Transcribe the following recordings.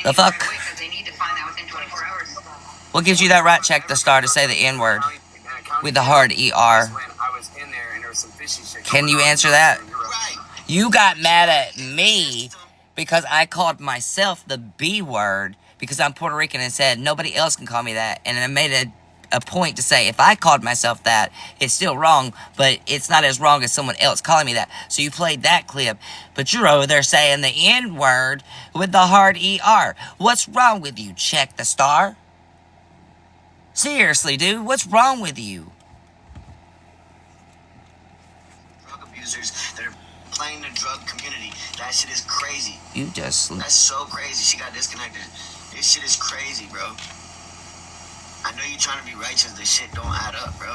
The fuck? What gives you that right? Check the star to say the N-word with the hard ER. Can you answer that? You got mad at me because I called myself the B word because I'm Puerto Rican and said nobody else can call me that. And I made a point to say if I called myself that, it's still wrong, but it's not as wrong as someone else calling me that. So you played that clip, but you're over there saying the N-word with the hard ER. What's wrong with you? Check the star. Seriously, dude, what's wrong with you? Drug abusers that are playing the drug community. That shit is crazy. You just... That's so crazy. She got disconnected. This shit is crazy, bro. I know you're trying to be righteous. This shit don't add up, bro.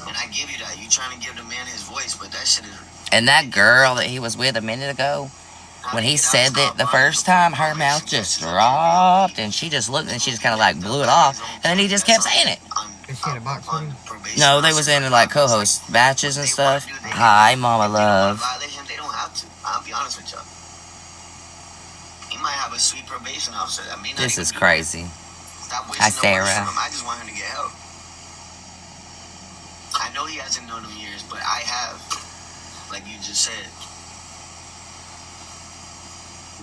And I give you that. You trying to give the man his voice, but that shit is... And that girl that he was with a minute ago, when he said that the first time, her mouth just dropped, and she just looked, and she just kind of like blew it off, and then he just kept saying it. No, they was in like co-host matches and stuff. Hi, Mama Love. They don't have to. I'll be honest with y'all. He might have a sweet probation officer. This is crazy. Hi, Sarah. I just want him to get help. I know he hasn't known him years, but I have. Like you just said.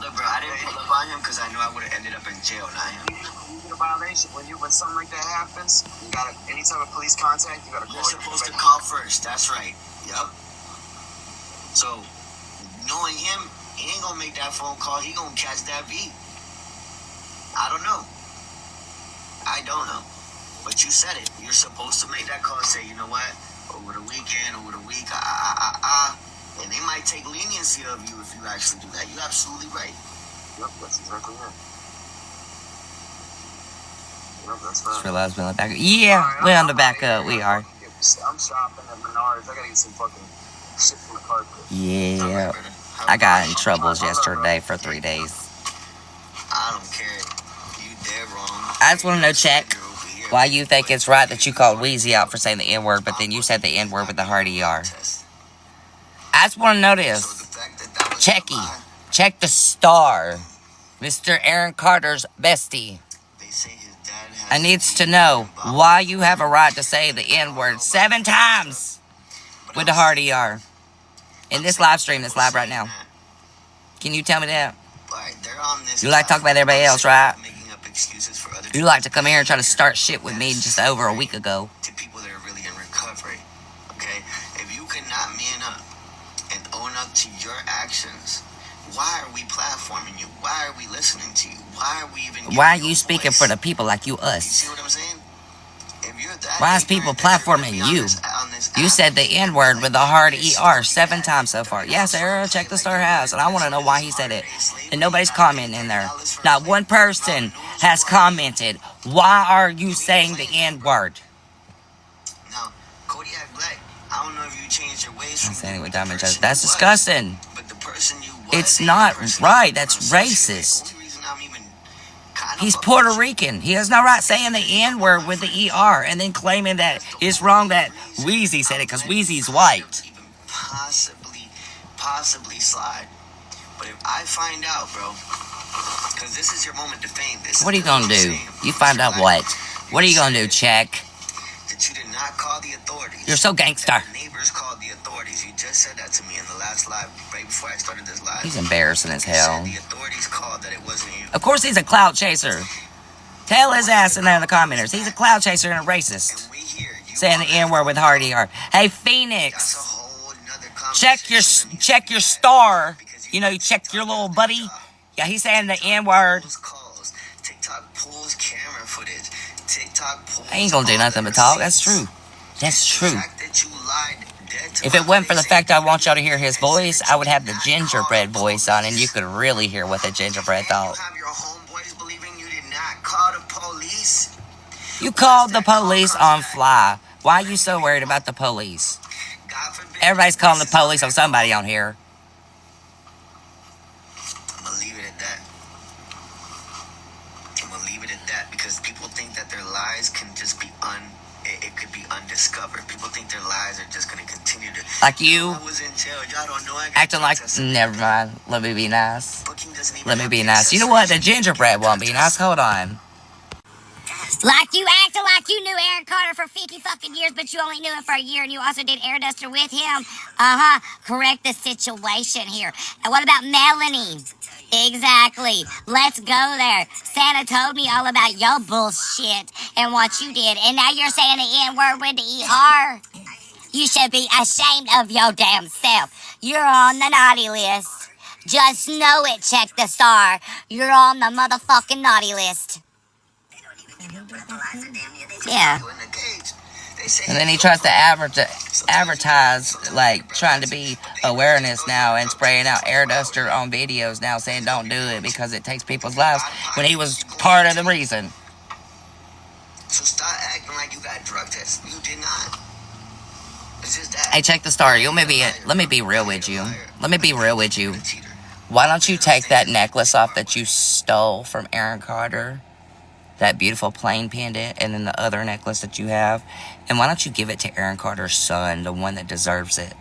Look, bro, I didn't pull up on him because I knew I would have ended up in jail, not him. You get a violation when something like that happens. You gotta, any type of police contact, you gotta call. You're supposed to call first. That's right. Yup. So, knowing him, he ain't gonna make that phone call. He gonna catch that beat. I don't know. But you said it. You're supposed to make that call and say, you know what? Over the weekend, over the week, and they might take leniency of you if you actually do that. You're absolutely right. Yep, that's exactly right. Yep, that's right. Just realized we're on the back. Yeah, we're on the back up. We are. I'm shopping at Menards. I gotta get some fucking shit from the car. Yeah. I got in troubles yesterday for 3 days. I don't care. You dead wrong. I just want to know, check, why you think it's right that you called Wheezy out for saying the N-word, but then you said the N-word with the hard ER. I just want to know this. Checky. Check the star. Mr. Aaron Carter's bestie. I needs to know why you have a right to say the N-word 7 times with the hard ER. In this live stream that's live right now. Can you tell me that? You like to talk about everybody else, right? You like to come here and try to start shit with me just over a week ago. To people that are really in recovery, okay? If you cannot man up and own up to your actions, why are we platforming you? Why are we listening to you? Why are we even... Why are you speaking for the people like you us? You see what I'm saying? If you're that... Why is people platforming you? You said the N-word with the hard ER 7 times so far. Yeah, Sarah, check the star house. And I want to know why he said it. And nobody's commenting in there. Not one person has commented. Why are you saying the N-word? Now, Kodiak Black, I don't know if you changed your ways from... Saying with Diamond Judge. That's disgusting. But the person you was... It's not right. That's racist. He's Puerto Rican. He has no right saying the N-word with the ER and then claiming that it's wrong that Wheezy said it because Wheezy's white. Possibly slide. But if I find out, bro, because this is your moment to fame. What are you going to do? You find out what? What are you going to do, check? That you did not call the authorities. You're so gangster. Neighbors called the authorities. You just said that to me in the last live, right before I started this live. He's embarrassing as hell. The authorities called that it wasn't you. Of course he's a clout chaser. Tell his ass in there in the commenters. He's a clout chaser and a racist. Saying the N-word with hard ER. Hey, Phoenix. Check your star. You know, you check your little buddy. Yeah, he's saying the N-word. TikTok pulls camera footage. TikTok pulls... I ain't gonna do nothing but talk. That's true. That's true. If it wasn't for the fact I want y'all to hear his voice, I would have the gingerbread voice on, and you could really hear what the gingerbread thought. You called the police on fly. Why are you so worried about the police? Everybody's calling the police on somebody on here. I'm gonna leave it at that. I'm gonna leave it at that because people think that their lies can just be unairable. it could be undiscovered. People think their lives are just gonna continue to. Like you, I was in jail. Y'all don't know. I got acting drug like, tested. never mind. Let me be nice. Booking doesn't even Let me have be the nice. You know what? The accessories. gingerbread won't be nice. Hold on. Like you acted like you knew Aaron Carter for 50 fucking years, but you only knew him for a year, and you also did Air Duster with him. Correct the situation here. And what about Melanie? Exactly. Let's go there. Santa told me all about your bullshit and what you did, and now you're saying the N-word with the ER? You should be ashamed of your damn self. You're on the naughty list. Just know it, check the star. You're on the motherfucking naughty list. Yeah. And then he tries to advertise, like, trying to be awareness now and spraying out air duster on videos now, saying don't do it because it takes people's lives, when he was part of the reason. So stop acting like you got drug tests. You did not. It's just that. Hey, check the star. Let me be real with you. Let me be real with you. Why don't you take that necklace off that you stole from Aaron Carter? That beautiful plain pendant, and then the other necklace that you have. And why don't you give it to Aaron Carter's son, the one that deserves it?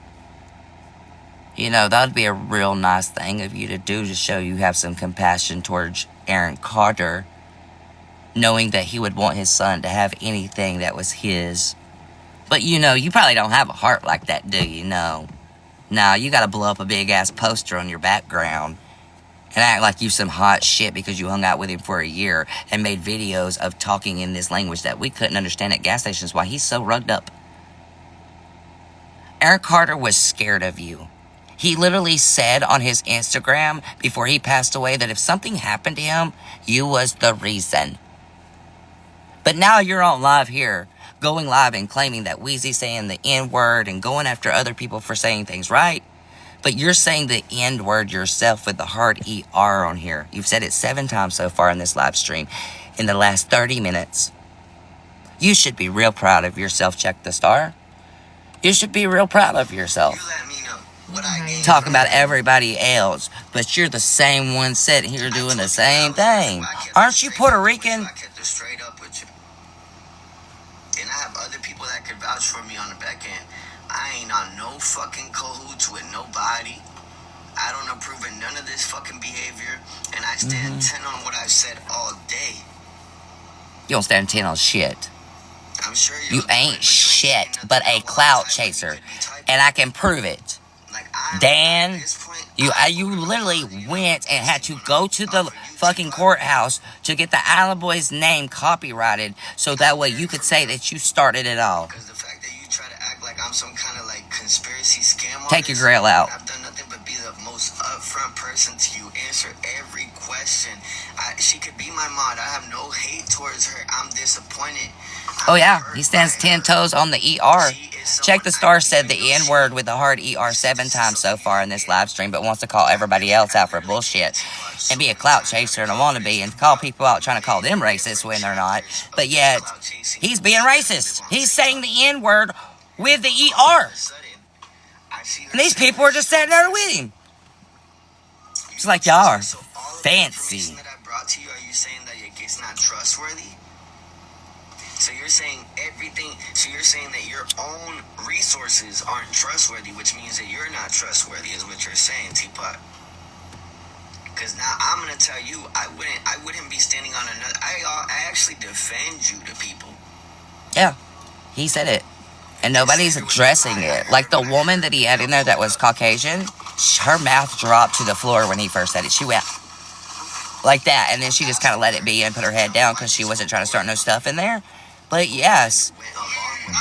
You know, that would be a real nice thing of you to do, to show you have some compassion towards Aaron Carter, knowing that he would want his son to have anything that was his. But you know, you probably don't have a heart like that, do you? No. No, you gotta blow up a big ass poster on your background and act like you some hot shit because you hung out with him for a year and made videos of talking in this language that we couldn't understand at gas stations, why he's so rugged up. Aaron Carter was scared of you. He literally said on his Instagram before he passed away that if something happened to him, you was the reason. But now you're on live here, going live and claiming that Weezy's saying the N-word and going after other people for saying things right. But you're saying the N-word yourself with the hard ER on here. You've said it 7 times so far in this live stream in the last 30 minutes. You should be real proud of yourself, check the star. You should be real proud of yourself. You let me know what I gained. Talking about everybody else, but you're the same one sitting here doing the same thing. Aren't you Puerto Rican? I kept it straight up with you. And I have other people that could vouch for me on the back end. I ain't on no fucking cahoots with nobody. I don't approve of none of this fucking behavior. And I stand 10 on what I've said all day. You don't stand 10 on shit. I'm sure You ain't shit but a clout chaser. And I can prove it. Dan, you literally went and had to go to the fucking courthouse to get the Island Boy's name copyrighted so that way you could say that you started it all. Because the fact that you try to act like I'm some kind of like conspiracy scam Take your artist, grill out. I've done nothing but be the most upfront person to you, answer every question. She could be my mod. I have no hate towards her. I'm disappointed. Oh yeah, he stands 10 toes on the ER. Check the star said the N-word with the hard ER 7 times so far in this live stream, but wants to call everybody else out for bullshit and be a clout chaser and a wannabe and call people out trying to call them racist when they're not. But yet, he's being racist. He's saying the N-word with the ER. And these people are just sitting there with him. It's like y'all are fancy. That I brought to you, are you saying that it's not trustworthy? So you're saying everything, so you're saying that your own resources aren't trustworthy, which means that you're not trustworthy is what you're saying, Teapot. Because now I'm going to tell you, I wouldn't be standing on another, I actually defend you to people. Yeah, he said it. And nobody's addressing it. Like the woman that he had in there that was Caucasian, her mouth dropped to the floor when he first said it. She went like that, and then she just kind of let it be and put her head down because she wasn't trying to start no stuff in there. But yes,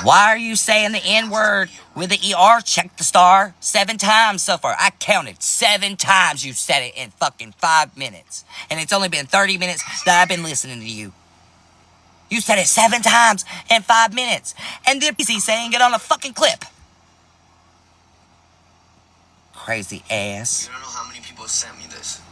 why are you saying the N-word with the ER? Check the star 7 times so far. I counted 7 times you said it in fucking 5 minutes. And it's only been 30 minutes that I've been listening to you. You said it 7 times in 5 minutes. And then he's saying it on a fucking clip. Crazy ass. You don't know how many people sent me this.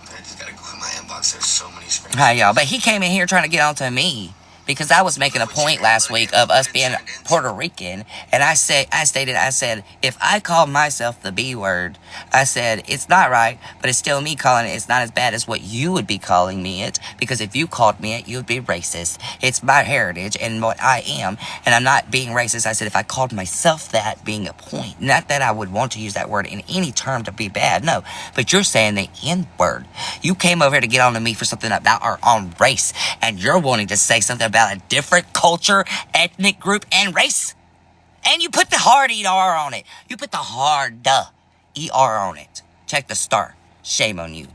I just gotta go in my inbox. There's so many screens. Hi, y'all. But he came in here trying to get onto me because I was making a point last week of us being Puerto Rican. And I said, if I call myself the B word, I said, it's not right, but it's still me calling it. It's not as bad as what you would be calling me it, because if you called me it, you would be racist. It's my heritage and what I am, and I'm not being racist. I said, if I called myself that, being a point. Not that I would want to use that word in any term to be bad, no. But you're saying the N-word. You came over here to get on to me for something about our own race, and you're wanting to say something about a different culture, ethnic group, and race? And you put the hard ER on it. You put the hard ER on it. Check the star. Shame on you.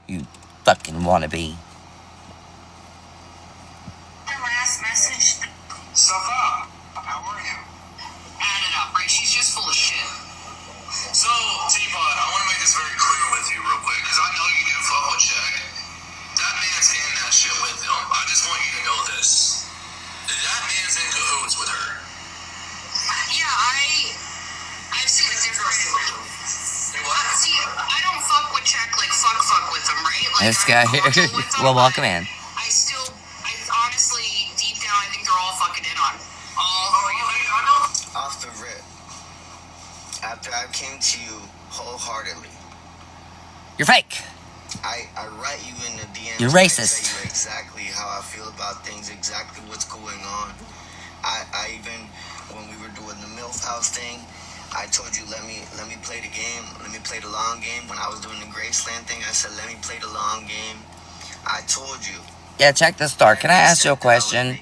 You fucking wannabe. The last message. Safa, how are you? Add it up, right? She's just full of shit. So, T-Bot, I want to make this very clear with you real quick, because I know you do fuck with Check. That man's in that shit with him. I just want you to know this. That man's in cahoots with her. Yeah, I've seen a difference. See, I don't fuck with Check like fuck with him, right? Like, This guy here. Well, welcome in. I honestly, deep down, I think they're all fucking in on. Off the rip, after I came to you wholeheartedly, You're fake. I write you in the DMs. You're racist. I tell you exactly how I feel about things, exactly what's going on. I even, when we were doing the MILF House thing, I told you, let me play the game. Let me play the long game. When I was doing the Graceland thing, I said, let me play the long game. I told you. Yeah, check the star. Can I ask you a question?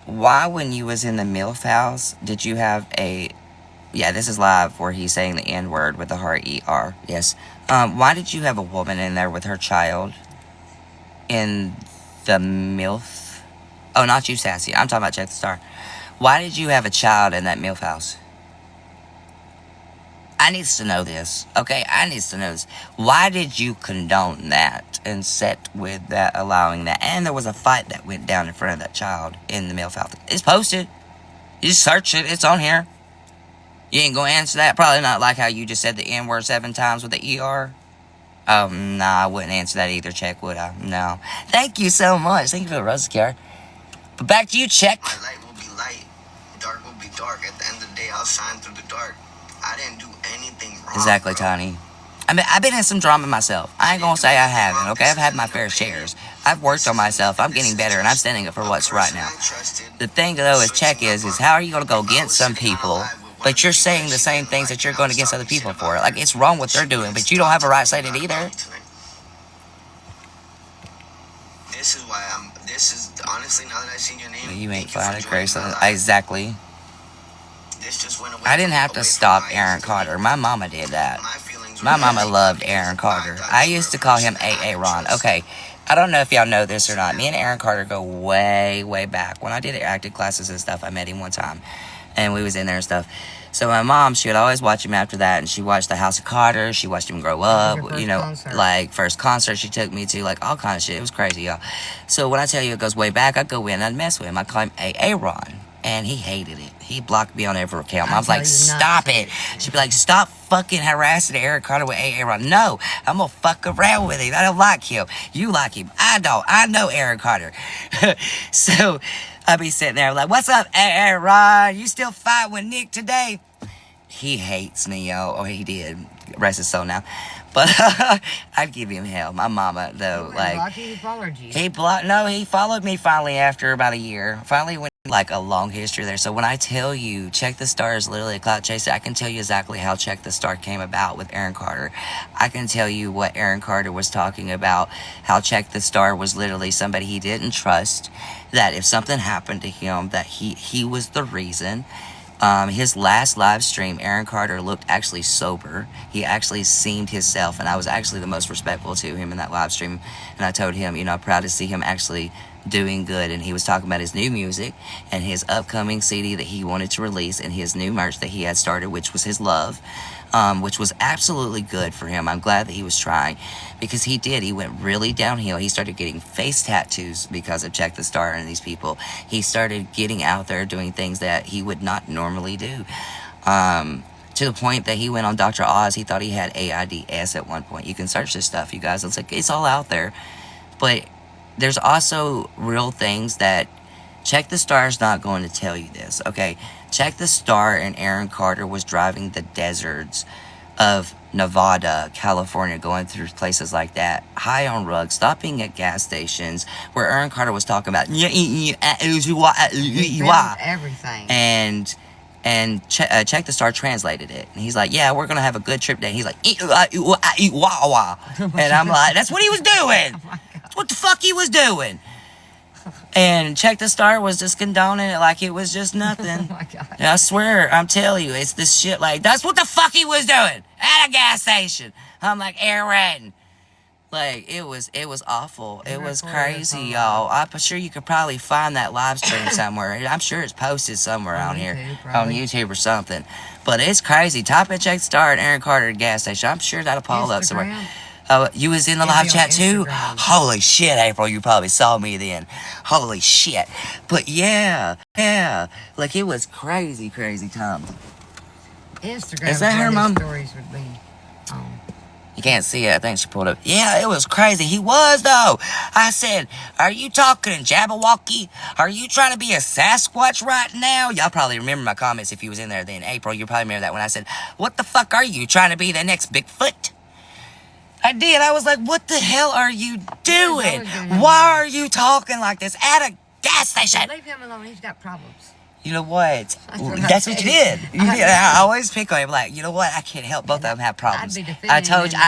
Why, when you was in the MILF house, did you have a... Yeah, this is live where he's saying the N-word with the hard ER. Yes. Why did you have a woman in there with her child in the MILF? Oh, not you, Sassy. I'm talking about Check the Star. Why did you have a child in that MILF house? I needs to know this, okay? I needs to know this. Why did you condone that and set with that, allowing that? And there was a fight that went down in front of that child in the MILF house. It's posted. You just search it. It's on here. You ain't gonna answer that? Probably not like how you just said the N-word 7 times with the ER. Oh, no, I wouldn't answer that either, Check, would I? No. Thank you so much. Thank you for the roses, Kara. But back to you, Check. My light will be light. Dark will be dark. At the end of the day, I'll shine through the dark. I didn't do anything wrong. Exactly, bro. Tiny. I mean, I've been in some drama myself. I ain't gonna say I haven't, okay? I've had my fair shares. I've worked on myself. I'm getting better, and I'm standing up for what's right now. The thing, though, is Check is how are you gonna go against some people, but you're saying the same things that you're going against other people for? Like, it's wrong what they're doing, but you don't have a right saying it either. This is why this is, honestly, now that I've seen your name. You ain't thank you finding for grace. joining my life. Exactly. This just went away I didn't have away to from stop my Aaron ears. Carter. My mama did that. My feelings My were mama really loved big. Aaron Carter. thought I you used were to call a him person I AA could Ron. trust. Okay, I don't know if y'all know this or not. Me and Aaron Carter go way, way back. When I did acting classes and stuff, I met him one time. And we was in there and stuff. So my mom, she would always watch him after that. And she watched the House of Carter. She watched him grow up. You know, like first concert she took me to. Like all kind of shit. It was crazy, y'all. So when I tell you it goes way back, I go in and I'd mess with him. I call him AA Ron. And he hated it. He blocked me on every account. I was like, stop it. She'd be like, stop fucking harassing Aaron Carter with AA Ron. No, I'm going to fuck around with him. I don't like him. You like him. I don't. I know Aaron Carter. So I'd be sitting there like, what's up, AA Ron? You still fighting with Nick today? He hates me, yo. Oh, he did. Rest his soul now. But I'd give him hell. My mama, though, like... He blocked... No, he followed me finally after about a year. Finally went like a long history there. So when I tell you Check the Star is literally a clout chaser, I can tell you exactly how Check the Star came about with Aaron Carter. I can tell you what Aaron Carter was talking about, how Check the Star was literally somebody he didn't trust, that if something happened to him, that he was the reason. His last live stream, Aaron Carter looked actually sober. He actually seemed himself, and I was actually the most respectful to him in that live stream. And I told him, you know, I'm proud to see him actually doing good. And he was talking about his new music and his upcoming CD that he wanted to release and his new merch that he had started, which was his love, which was absolutely good for him. I'm glad that he was trying because he did. He went really downhill. He started getting face tattoos because of Check the Star and these people. He started getting out there doing things that he would not normally do. To the point that he went on Dr. Oz. He thought he had AIDS at one point. You can search this stuff, you guys. It's like, it's all out there. But there's also real things that Check the Star is not going to tell you this, okay? Check the Star and Aaron Carter was driving the deserts of Nevada, California, going through places like that, high on drugs, stopping at gas stations, where Aaron Carter was talking about everything. And Check the Star translated it, and he's like, "Yeah, we're gonna have a good trip today." He's like, and I'm like, "That's what he was doing. That's what the fuck he was doing." And Check the Star was just condoning it like it was just nothing. Oh my God. And I swear, I'm telling you, it's this shit like, that's what the fuck he was doing at a gas station. I'm like, Aaron. Like, it was awful. It was crazy, y'all. I'm sure you could probably find that live stream somewhere. I'm sure it's posted somewhere on here. On YouTube or something. But it's crazy. Type in Check the Star and Aaron Carter at a gas station. I'm sure that'll pop up somewhere. You was in the live chat too? Holy shit, April, you probably saw me then. Holy shit. But yeah. Like, it was crazy time. Instagram. Is that her, Mom? Stories would be on. You can't see it. I think she pulled up. Yeah, it was crazy. He was, though. I said, are you talking Jabberwocky? Are you trying to be a Sasquatch right now? Y'all probably remember my comments if you was in there then. April, you probably remember that when I said, what the fuck are you? Trying to be the next Bigfoot? I did. I was like, what the hell are you doing? Why are you talking like this at a gas station? Leave him alone. He's got problems. You know what? That's what you did. I always pick on him. Like, you know what? I can't help. Both of them have problems. I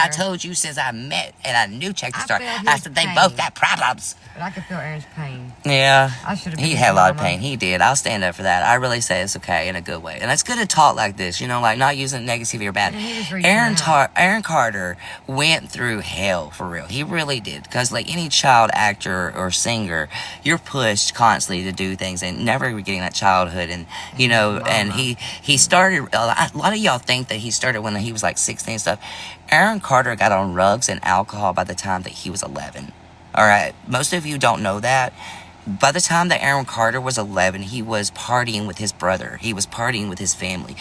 told you since I met and I knew Check the Star. I said they both got problems. But I could feel Aaron's pain. Yeah. He had a lot of pain. He did. I'll stand up for that. I really say it's okay in a good way. And it's good to talk like this, you know, like not using negativity or bad. Aaron Carter went through hell for real. He really did. Because like any child actor or singer, you're pushed constantly to do things and never getting that childhood. And, you know, and he started, a lot of y'all think that he started when he was like 16 and stuff. Aaron Carter got on drugs and alcohol by the time that he was 11. All right, most of you don't know that. By the time that Aaron Carter was 11, he was partying with his brother. He was partying with his family.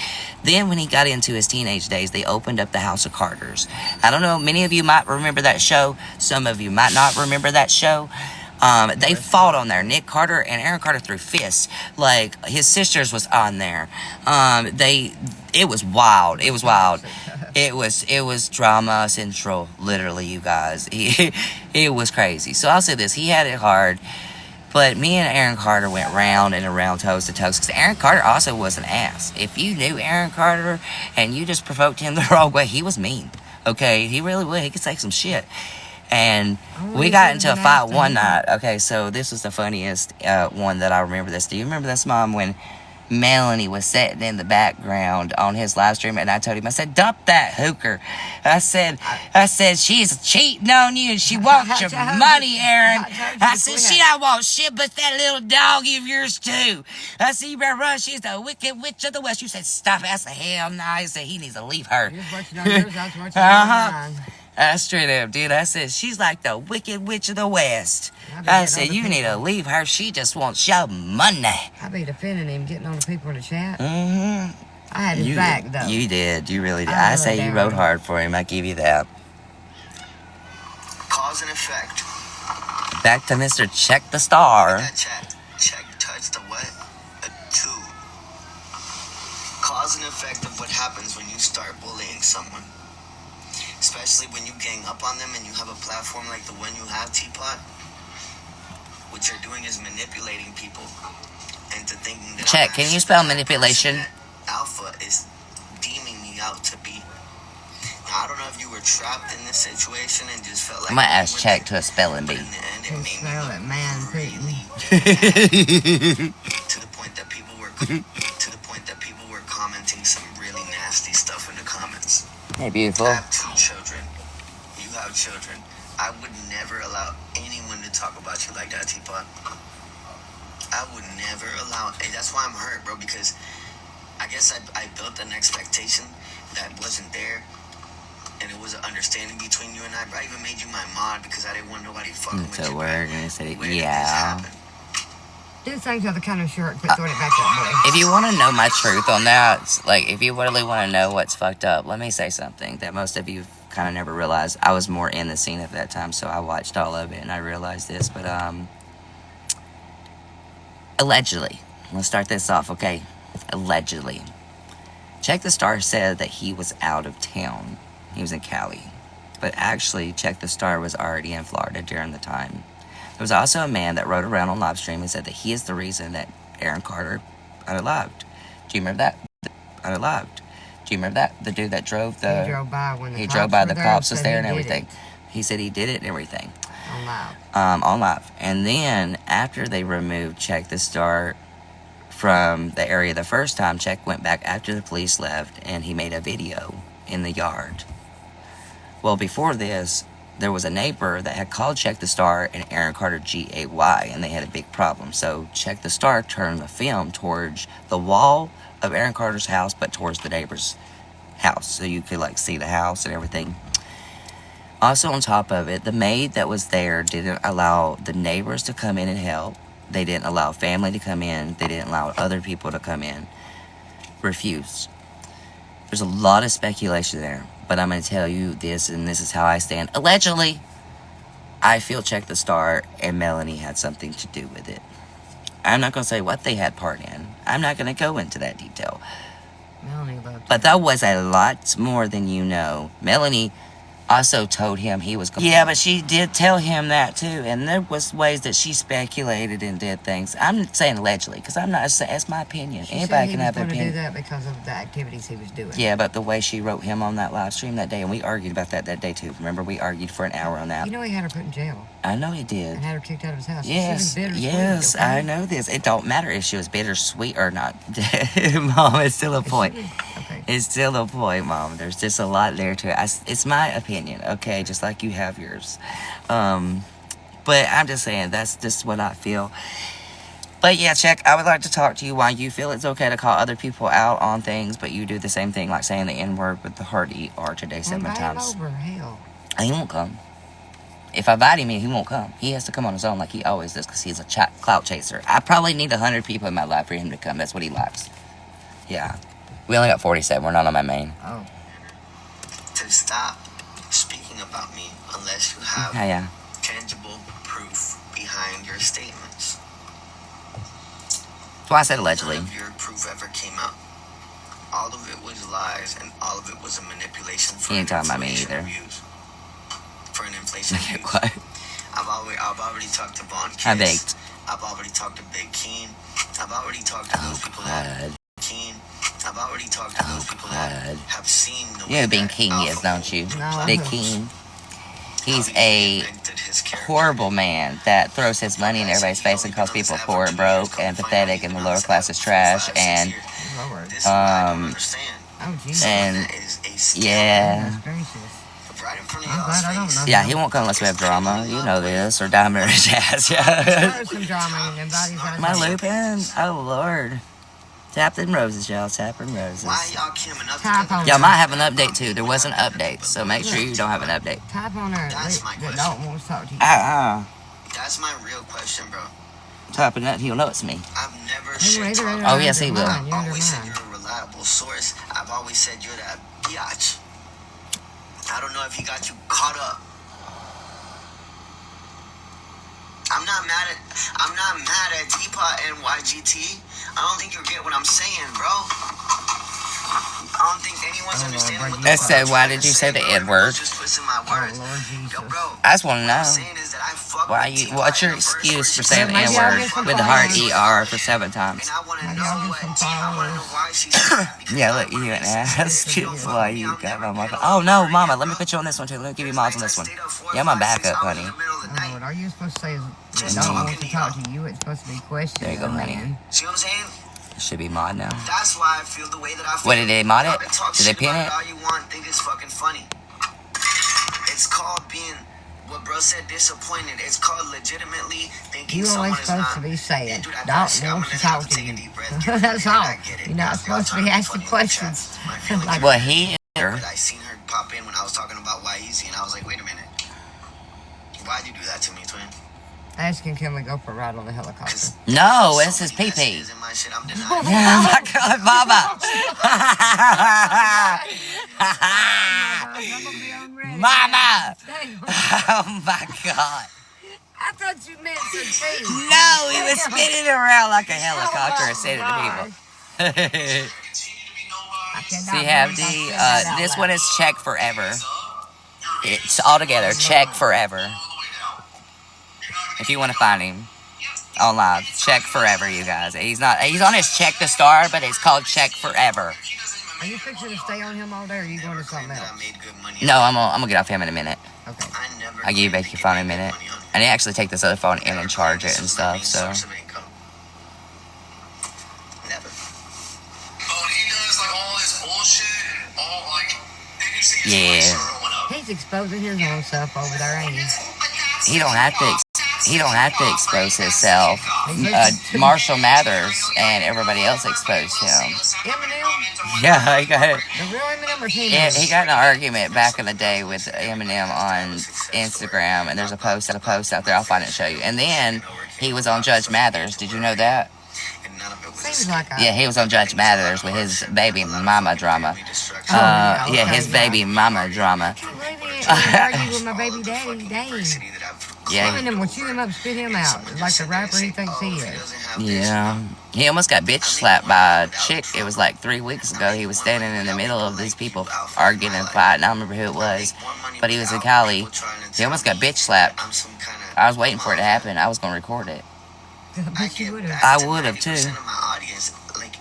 Then when he got into his teenage days, they opened up the House of Carters. I don't know, many of you might remember that show. Some of you might not remember that show. They fought on there. Nick Carter and Aaron Carter threw fists. Like, his sisters was on there. It was wild. It was wild. It was drama central, literally, you guys. It was crazy. So I'll say this, he had it hard, but me and Aaron Carter went round and around, toes to toes, because Aaron Carter also was an ass. If you knew Aaron Carter and you just provoked him the wrong way, he was mean. Okay, he really would. He could say some shit. And we got into a fight one night. Okay, so this was the funniest one that I remember this. Do you remember this, Mom, when Melanie was sitting in the background on his live stream, and I told him, I said, dump that hooker. I said, she's cheating on you and she wants your money, Aaron. I said, she don't want shit but that little dog of yours too. I said, you better run. She's the wicked witch of the west. You said, stop it. I said, hell no. I said, he needs to leave her. You're watching on yours, I was watching on mine. I straight up, dude. I said, she's like the wicked witch of the west. I said, you need to leave her. She just wants your money. I be defending him, getting on the people in the chat. Mm-hmm. I had his back, though. You did. You really did. I say you rode hard for him. I give you that. Cause and effect. Back to Mr. Check the Star. That chat. Check, touch the what? A 2. Cause and effect of what happens when you start bullying someone. Especially when you gang up on them and you have a platform like the one you have, Teapot. What you're doing is manipulating people into thinking that... Check, can you spell manipulation? Alpha is deeming me out to be. Now, I don't know if you were trapped in this situation and just felt like... I might ask Check to a spelling bee. In the end, it made smell me it, man, really to the point that people were commenting some really nasty stuff in the comments. Hey, beautiful. I have 2 children. You have children. I would never allow anyone to talk about you like that, Teapot. I would never allow... And that's why I'm hurt, bro, because I guess I built an expectation that wasn't there, and it was an understanding between you and I. But I even made you my mod because I didn't want nobody fucking with you. So we're going to say, Where did this yeah. happen? Do things with the kind of short, but throwing it back up, boy. If you want to know my truth on that, like, if you really want to know what's fucked up, let me say something that most of you kind of never realized. I was more in the scene at that time, so I watched all of it, and I realized this, but, allegedly, let's start this off, okay? Allegedly. Check the Star said that he was out of town. He was in Cali. But actually, Check the Star was already in Florida during the time. There was also a man that rode around on live stream and said that he is the reason that Aaron Carter unalived. Do you remember that? Unalived. Do you remember that? The dude that drove the... He drove by when the he cops drove by, were the there cops and was said there he and did everything. it. He said he did it and everything. On live. On live. And then, after they removed Check the Star from the area the first time, Check went back after the police left, and he made a video in the yard. Well, before this, there was a neighbor that had called Check the Star and Aaron Carter GAY, and they had a big problem. So Check the Star turned the film towards the wall of Aaron Carter's house, but towards the neighbor's house, so you could like see the house and everything. Also, on top of it, the maid that was there didn't allow the neighbors to come in and help. They didn't allow family to come in. They didn't allow other people to come in. Refused. There's a lot of speculation there, but I'm going to tell you this, and this is how I stand. Allegedly, I feel Check the Star and Melanie had something to do with it. I'm not going to say what they had part in. I'm not going to go into that detail. Melanie loved But that was a lot more than you know. Melanie also told him he was going. Yeah, but she did tell him that too, and there was ways that she speculated and did things. I'm saying allegedly, because I'm not. That's my opinion. She Anybody said can he have was an going to do opinion. that because of the activities he was doing. Yeah, but the way she wrote him on that live stream that day, and we argued about that day too. Remember, we argued for an hour on that. You know he had her put in jail I know he did. and had her kicked out of his house. Yes, She was bittersweet, yes, okay? I know this. It don't matter if she was bittersweet or not. Mom, it's still a point. Okay. It's still a point, Mom. There's just a lot there to it. It's my opinion, okay? Just like you have yours. But I'm just saying, that's just what I feel. But yeah, Check, I would like to talk to you why you feel it's okay to call other people out on things, but you do the same thing, like saying the N-word with the hard ER today 7 Invite times. him over, hell. And he won't come. If I invite him in, he won't come. He has to come on his own like he always does because he's a clout chaser. I probably need 100 people in my life for him to come. That's what he likes. Yeah. We only got 47. We're not on my main. Oh. To stop speaking about me unless you have Yeah. tangible proof behind your statements. That's why I said allegedly. None of your proof ever came out. All of it was lies, and all of it was a manipulation for He an ain't talking about me inflation either. of views. For an inflation of Okay, views. quiet. I've already talked to Von Kiss. I baked. I've already talked to Big Keen. I've already talked to those people that Keen. I've already talked to those people that have seen the You know way who Big that King is, Alpha don't you? No. Big King. He's how he a reinvented his character. horrible man that throws his money in everybody's face and calls people poor and broke and pathetic and the lower class is trash and Lord. This is what I don't um, understand. Oh, Jesus. and That is a scam. yeah. Goodness gracious. Right in front of I'm y'all's glad I don't face. know. Yeah, he won't come unless we have drama. You know this. Or Diamond or Jazz. There Yeah. was some drama in them bodies. My Lupin. Oh, Lord. Tap them roses, y'all. Tap them roses. Why y'all camming up Tap together? on Y'all might have an update, too. There was an update. So make sure you don't have an update. Type on her. That's my That question. Dalton wants to talk to you. That's my real question, bro. Typing that, he'll know it's me. I've never Hey, shit wait, talked. wait, Oh, wait, yes, he you're will. mine, I've you're always said mine. you're a reliable source. I've always said you're that biatch. I don't know if he got you caught up. I'm not mad at Deepa and YGT. I don't think you get what I'm saying, bro. I don't think anyone's Oh, Lord, understanding what That the fuck said, I'm why trying did to you say the bro. N-word? Everyone's just twisting my Oh, words. Lord Jesus. Yo, bro. I just want to What I'm know. saying is that I fuck Why with you? Deepa What's your in the verse excuse where for she saying the said, Maybe I'll N-word get some with the hard followers. ER for 7 times? And I want to Maybe know I'll get what. some I want to know followers. why she said that. Because Yeah, my look, you word didn't is- ask Yo, why me, you I'll got never my get Oh, on no, her Mama, again, let me bro. put you on this one, too. Let me give you There's mods nights on I this one. stayed up 4, Yeah, my 5, 6 backup, hours honey. in the middle of the Oh, night. Lord, all you're supposed to say is Just that Dalton talking wants to to talk y'all. to you. It's supposed to be questions. There you go, honey. man. See what I'm saying? Should be mod now. That's why I feel the way that I feel. What, did they mod it? Y'all can talk Did they shit pin about it? all you want, think it's fucking funny. It's called being, what bro said, disappointed. It's called legitimately thinking You're someone only is supposed not. to be Yeah, saying, dude, I Dalton I'm wants to gonna have talk to to take a you. deep breath. Give it a That's minute, all. I get it. You're not Y'all supposed to trying be be asking funny in the chat. questions. My feelings Like, are Well, he hurt. I seen her pop in when I was talking about why easy, and I was like, wait a minute. Why'd you do that to me, twin? asking, can we go for a ride on the helicopter? Because No, so it's his many pee-pee. messages in my shit, I'm denying. Oh, my God, Mama. Mama. Oh, my God. I thought you meant some tea. No, he was spinning around like a helicopter and sending it to people. CFD, this one is Check Forever. It's all together, Check Forever. If you want to find him on live, Check Forever, you guys. He's on his Check the Star, but it's called Check Forever. Are you fixing to stay on him all day, or are you going to something else? No, I'm gonna get off him in a minute. Okay. I'll give you back your phone in a minute. I need to actually take this other phone in and charge it and stuff, so. Never. Oh, he does like all this bullshit and all like. Did you see his Yeah. voice growing up? He's exposing his own stuff over there, ain't he? He don't have to expose himself. Marshall Mathers and everybody else exposed him. Eminem? Yeah, he got The real Eminem or Eminem? he got in an argument back in the day with Eminem on Instagram, and there's a post out there. I'll find it and show you. And then he was on Judge Mathers. Did you know that? Seems like Yeah, he was on Judge Mathers with his baby mama drama. Yeah, his baby mama drama. I argue with my baby daddy, dang. Yeah. Eminem will chew him up, spit him out, like the rapper he thinks he is. Yeah. He almost got bitch slapped by a chick. It was like 3 weeks ago. He was standing in the middle of these people arguing and fighting. I don't remember who it was, but he was in Cali. He almost got bitch slapped. I was waiting for it to happen. I was going to record it. I bet you would have. I would have too.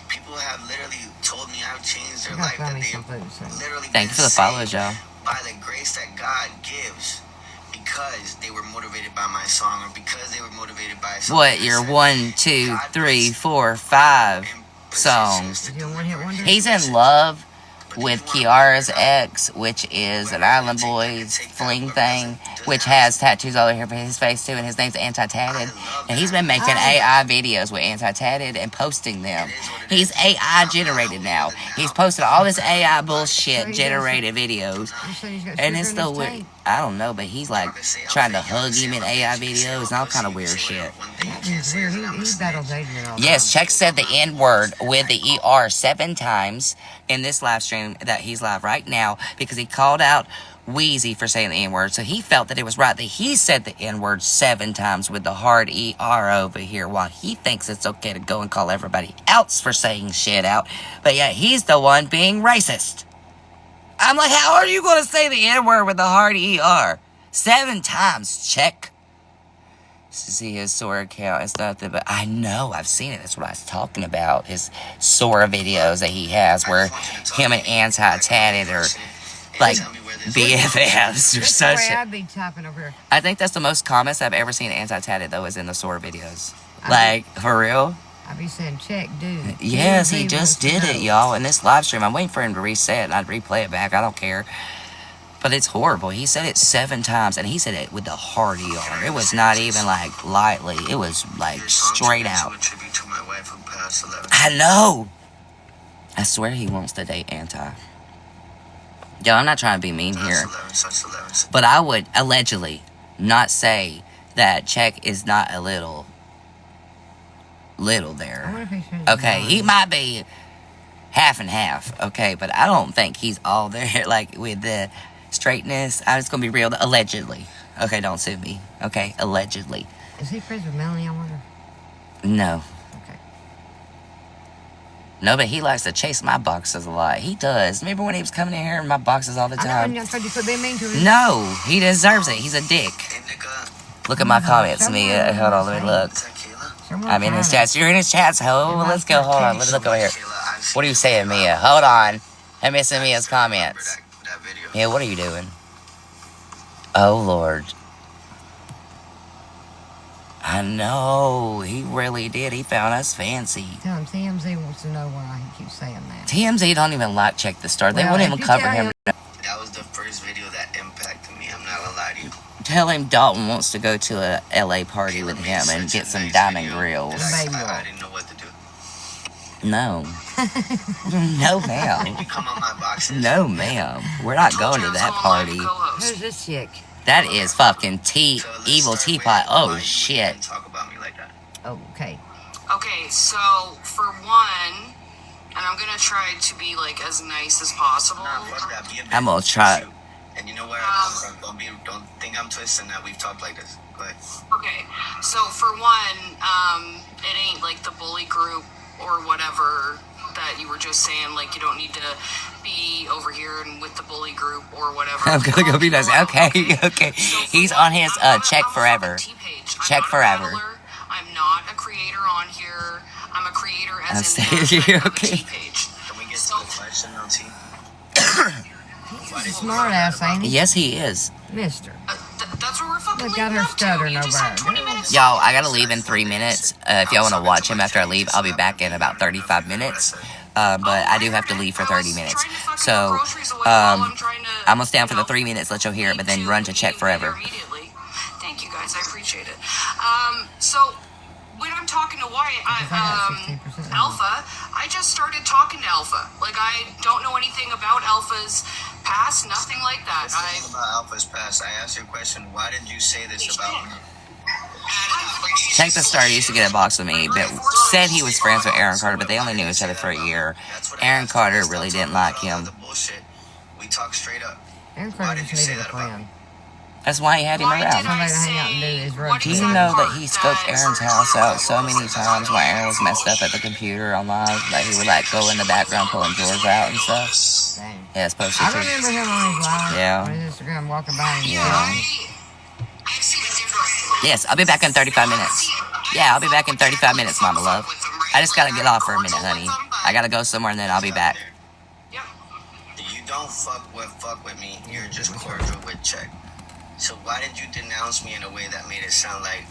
People have literally told me I've changed their I life. gotta find That me they've some food soon. literally Thank you for been the follows, saved y'all. by the grace that God gives, because they were motivated by my song, or because they were motivated by something. What, your 1, 2, 3, 4, 5 songs? Is he a one-hit wonder? He's in love with Kiara's ex, which is an Island Boys fling thing, which has tattoos all over his face too, and his name's Anti-Tatted. And he's been making AI videos with Anti-Tatted and posting them. He's AI generated now. He's posted all this AI bullshit generated videos. You said he's got And sugar it's in still his weird. tank. I don't know, but he's like trying to hug him in AI videos and all kind of weird shit. He's weird. He battles Adrian all the Yes, time. Check said the N word with the ER 7 times in this live stream that he's live right now, because he called out Wheezy for saying the N word. So he felt that it was right that he said the N word 7 times with the hard ER over here, while he thinks it's okay to go and call everybody else for saying shit out. But yeah, he's the one being racist. I'm like, how are you going to say the N word with the hard ER 7 times? Check. To see his Sora account and stuff, but I know I've seen it. That's what I was talking about. His Sora videos that he has, where him and Anti-Tatted are like BFFs or That's the such. way I'd be typing over here. I think that's the most comments I've ever seen Anti-Tatted though, is in the Sora videos. Like, for real? I'd be saying, check, dude. Yes, he TMZ just wants to did it, know. y'all. In this live stream, I'm waiting for him to reset and I'd replay it back. I don't care. But it's horrible. He said it 7 times, and he said it with the hard ER. It was not even like lightly. It was like straight out. I know. I swear he wants to date Anti. Yo, I'm not trying to be mean here, but I would allegedly not say that Check is not a little I wonder there. if he's finished Okay, his he line. might be half and half, okay, but I don't think he's all there, like, with the straightness. I'm just gonna be real, allegedly. Okay, don't sue me. Okay, allegedly. Is he friends with Melanie, I wonder? No. Okay. No, but he likes to chase my boxes a lot. He does. Remember when he was coming in here in my boxes all the I know, time? and I tried to quit being mean to him. No, he deserves it. He's a dick. Look at my comments, Mia. Hold on, let me look. I'm in his chats. You're in his chats, ho. Let's go. Hold on. Let's look over here. What are you saying, Mia? Hold on. I'm missing Mia's comments. Mia, what are you doing? Oh, Lord. I know. He really did. He found us fancy. Tell him TMZ wants to know why he keeps saying that. TMZ don't even like Check the Star. They Well, won't if even you cover tell him. him- That was the first video that impacted me. I'm not gonna lie to you. Tell him Dalton wants to go to a LA party with him and get some diamond grills. Baby I oil. didn't know what to do. No. No, ma'am. Come on my boxes. No, ma'am. We're not going to that party. Who's this chick? That is fucking So let's evil start teapot. with Oh, why you shit. didn't talk about me like that. Oh, okay. Okay, so for one, and I'm gonna try to be like as nice as possible. Nah, fuck that. Be a I'm gonna bitch. try- Shoot. And you know where I come from. Don't think I'm twisting that. We've talked like this. Go ahead. Okay, so for one, it ain't like the bully group or whatever that you were just saying, like, you don't need to be over here and with the bully group or whatever. I'm gonna go be nice. Okay, okay. So He's for on one, his I'm check a forever. fucking T-page. Check I'm not a forever. battler. I'm not a creator on here. I'm a creator I'm as in saying the you of a okay. T-page. Can we get to the question, though, T? He's a smart ass, ain't he? Yes, he is. Mister. That's where we're fucking Look at leading her up to. stuttering You just over had 20 there. minutes. Y'all, I gotta leave in 3 minutes. If y'all wanna watch him after I leave, I'll be back in about 35 minutes. But I do have to leave for 30 minutes. So, I'm gonna stay on for the 3 minutes, let y'all hear it, but then run to check forever. Immediately. Thank you guys, I appreciate it. So when I'm talking to Wyatt, Alpha, I just started talking to Alpha. Like, I don't know anything about Alpha's past, nothing like that. Let's talk about Alpha's past. I asked you a question. Why did you say this about me? Check the Star used to get a box with me, but said he was friends with Aaron Carter, but they only knew each other for a year. Aaron Carter really didn't like him. We talk straight up. Aaron Carter just needed a friend. That's why he had him around. Somebody to hang out and do his road. Do you know that he scoped Aaron's house out so many times while Aaron was messed up at the computer online? Like, he would, like, go in the background pulling drawers out and stuff. Dang. Yeah, it's supposed to. I remember him on his live. Yeah. On his Instagram walking by him. Yeah. I've seen a difference. Yes, I'll be back in 35 minutes. Yeah, I'll be back in 35 minutes, Mama Love. I just gotta get off for a minute, honey. I gotta go somewhere and then I'll be back. Yeah. You don't fuck with me. You're just cordial with Check. So why did you denounce me in a way that made it sound like,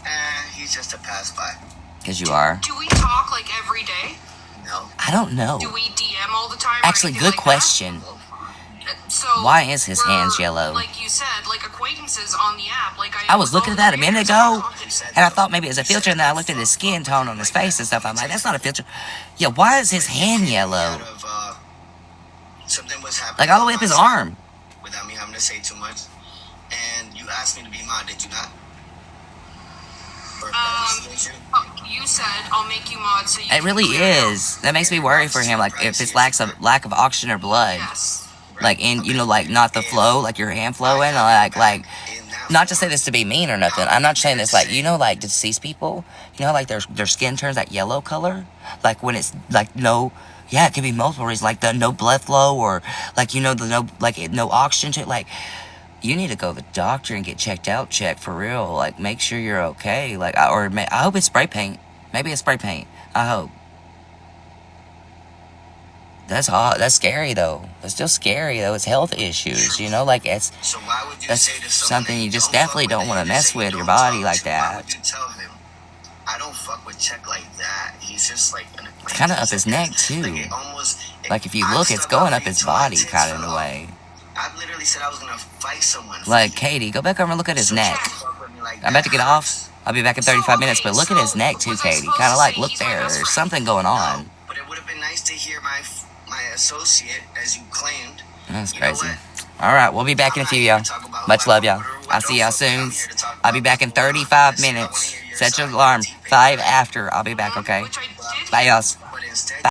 he's just a pass-by? Because you are. Do we talk, like, every day? No. I don't know. Do we DM all the time? or Actually, anything good like question. that? So Why is his we're, hands yellow? Like you said, like acquaintances on the app. Like I was looking at that a minute ago, You said and I thought maybe it was a filter, and then I looked at his skin tone on his face and stuff. I'm like, that's not a filter. Yeah, why is his hand yellow? out of, something was happening. Like all the way up his arm. Without me having to say too much. And you asked me to be mod, did you not? Or You said I'll make you mod so you. It can really clear it out. is. That makes me worry for him. Like if it's lack of oxygen or blood, Yes. like in like not the flow, like your hand flowing, like. Not to say this to be mean or nothing. I'm not saying this like like deceased people. You know, like their skin turns that yellow color, like when it's like no. Yeah, it could be multiple reasons, like the no blood flow or like the no oxygen to it. Like you need to go to the doctor and get checked out, for real. Like make sure you're okay. Like I hope it's spray paint. Maybe it's spray paint. I hope. That's hot. That's scary though. It's still scary though. It's health issues. You know, like it's So why would you that's say to someone something that you just don't definitely fuck don't with want to and mess say with you your don't body talk like to? Why that. would you tell him? I don't fuck with Check like that. He's just like an It's kind of up his neck too. Like if you look, it's going up his body, kind of in a way. I literally said I was gonna fight someone. Like Katie, go back over and look at his neck. I'm about to get off. I'll be back in 35 minutes, but look at his neck too, Katie. Kind of like look there. There's something going on. But it would have been nice to hear my associate, as you claimed. That's You know crazy. what? All right, we'll be back in a few, y'all. Much love, y'all. I'll see y'all soon. I'll be back in 35 minutes. Set your alarm. 5 after. I'll be back, okay? Which I did. Bye, y'all. But instead,